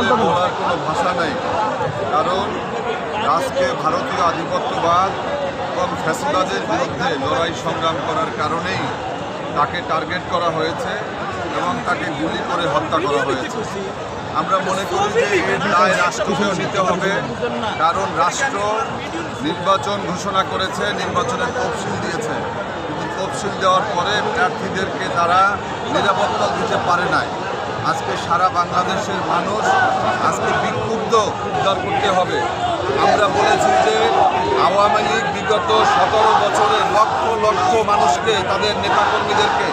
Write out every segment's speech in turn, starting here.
বলার কোনো ভাষা নেই। কারণ আজকে ভারতীয় আধিপত্যবাদ এবং ফ্যাসিবাদের বিরুদ্ধে লড়াই সংগ্রাম করার কারণেই তাকে টার্গেট করা হয়েছে এবং তাকে গুলি করে হত্যা করা হয়েছে। আমরা মনে করি যে এর দায় রাষ্ট্রকেও নিতে হবে, কারণ রাষ্ট্র নির্বাচন ঘোষণা করেছে, নির্বাচনের তফসিল দিয়েছে, কিন্তু তফসিল দেওয়ার পরে প্রার্থীদেরকে তারা নিরাপত্তা দিতে পারে নাই। আজকে সারা বাংলাদেশের মানুষ আজকে বিক্ষুব্ধ উদ্ধার করতে হবে। আমরা বলেছি যে আওয়ামী লীগ বিগত 17 বছরে লক্ষ লক্ষ মানুষকে, তাদের নেতাকর্মীদেরকে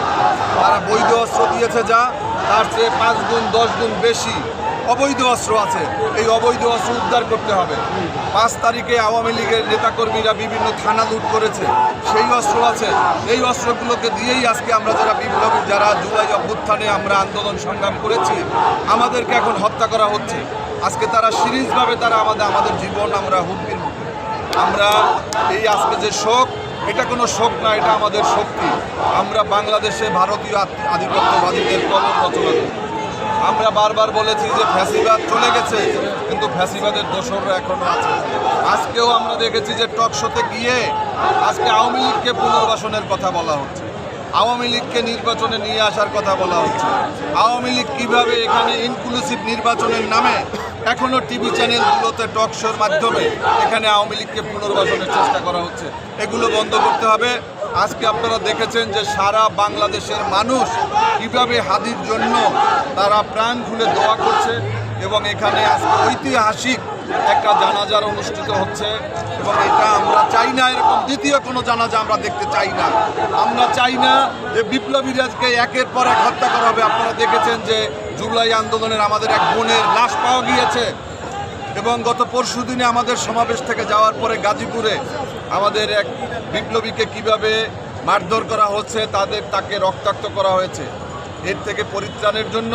তারা বৈধ অস্ত্র দিয়েছে, যা তার চেয়ে 5 গুণ 10 গুণ বেশি অবৈধ অস্ত্র আছে। এই অবৈধ অস্ত্র উদ্ধার করতে হবে। 5 তারিখে আওয়ামী লীগের নেতাকর্মীরা বিভিন্ন থানা লুট করেছে, সেই অস্ত্র আছে। এই অস্ত্রগুলোকে দিয়েই আজকে আমরা যারা বিপ্লবী, যারা জুলাই অভ্যুত্থানে আমরা আন্দোলন সংগ্রাম করেছি, আমাদেরকে এখন হত্যা করা হচ্ছে। আজকে তারা সিরিজভাবে তারা আমাদের জীবন আমরা হুমকির মুখে। আমরা এই আজকে যে শোক, এটা কোনো শোক না, এটা আমাদের শক্তি। আমরা বাংলাদেশে ভারতীয় আধিপত্যবাদীদের কলম রচনা করি। আমরা বারবার বলেছি যে ফ্যাসিবাদ চলে গেছে, কিন্তু ফ্যাসিবাদের দোসররা এখনো আছে। আজকেও আমরা দেখেছি যে টক শোতে গিয়ে আজকে আওয়ামী লীগকে পুনর্বাসনের কথা বলা হচ্ছে, আওয়ামী লীগকে নির্বাচনে নিয়ে আসার কথা বলা হচ্ছে। আওয়ামী লীগ কীভাবে এখানে ইনক্লুসিভ নির্বাচনের নামে এখনও টিভি চ্যানেলগুলোতে টক শোর মাধ্যমে এখানে আওয়ামী লীগকে পুনর্বাসনের চেষ্টা করা হচ্ছে। এগুলো বন্ধ করতে হবে। আজকে আপনারা দেখেছেন যে সারা বাংলাদেশের মানুষ কীভাবে হাদির জন্য তারা প্রাণ খুলে দোয়া করছে, এবং এখানে আজকে ঐতিহাসিক একটা জানাজার অনুষ্ঠিত হচ্ছে। এবং এটা আমরা চাই না, এরকম দ্বিতীয় কোনো জানাজা আমরা দেখতে চাই না। আমরা চাই না যে বিপ্লবীরাজকে একের পর এক হত্যা করা হবে। আপনারা দেখেছেন যে জুলাই আন্দোলনের আমাদের এক বোনের লাশ পাওয়া গিয়েছে, এবং গত পরশুদিনে আমাদের সমাবেশ থেকে যাওয়ার পরে গাজীপুরে আমাদের এক বিপ্লবীকে কিভাবে মারধর করা হচ্ছে, তাকে রক্তাক্ত করা হয়েছে। এর থেকে পরিত্রাণের জন্য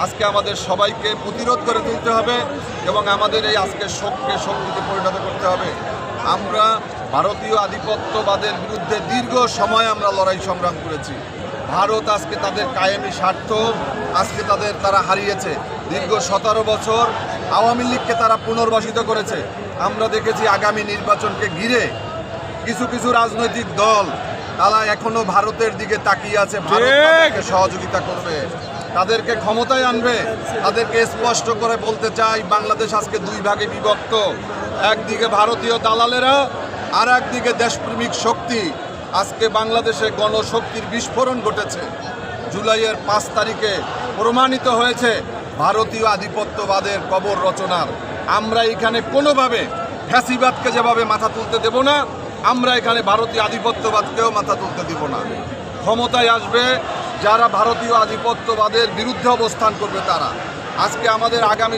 আজকে আমাদের সবাইকে প্রতিরোধ করে তুলতে হবে, এবং আমাদের এই আজকের শোককে শক্তিতে পরিণত করতে হবে। আমরা ভারতীয় আধিপত্যবাদের বিরুদ্ধে দীর্ঘ সময় আমরা লড়াই সংগ্রাম করেছি। ভারত আজকে তাদের কায়েমি স্বার্থ আজকে তারা হারিয়েছে। দীর্ঘ 17 বছর আওয়ামী লীগকে তারা পুনর্বাসিত করেছে। আমরা দেখেছি আগামী নির্বাচনকে ঘিরে কিছু কিছু রাজনৈতিক দল তারা এখনো ভারতের দিকে তাকিয়ে আছে, ভারত তাদেরকে সহযোগিতা করবে, তাদেরকে ক্ষমতায় আনবে। তাদেরকে স্পষ্ট করে বলতে চাই, বাংলাদেশ আজকে 2 ভাগে বিভক্ত। একদিকে ভারতীয় দালালেরা, আর একদিকে দেশপ্রেমিক শক্তি। আজকে বাংলাদেশে গণশক্তির বিস্ফোরণ ঘটেছে। জুলাইয়ের 5 তারিখে প্রমাণিত হয়েছে ভারতীয় আধিপত্যবাদের কবর রচনার। আমরা এখানে কোনোভাবে ফ্যাসিবাদকে যেভাবে মাথা তুলতে দেব না, আমরা এখানে ভারতীয় আধিপত্যবাদকেও মাথা তুলতে দেব না। ক্ষমতায় আসবে যারা ভারতীয় আধিপত্যবাদের বিরুদ্ধে অবস্থান করবে তারা। আজকে আমাদের আগামী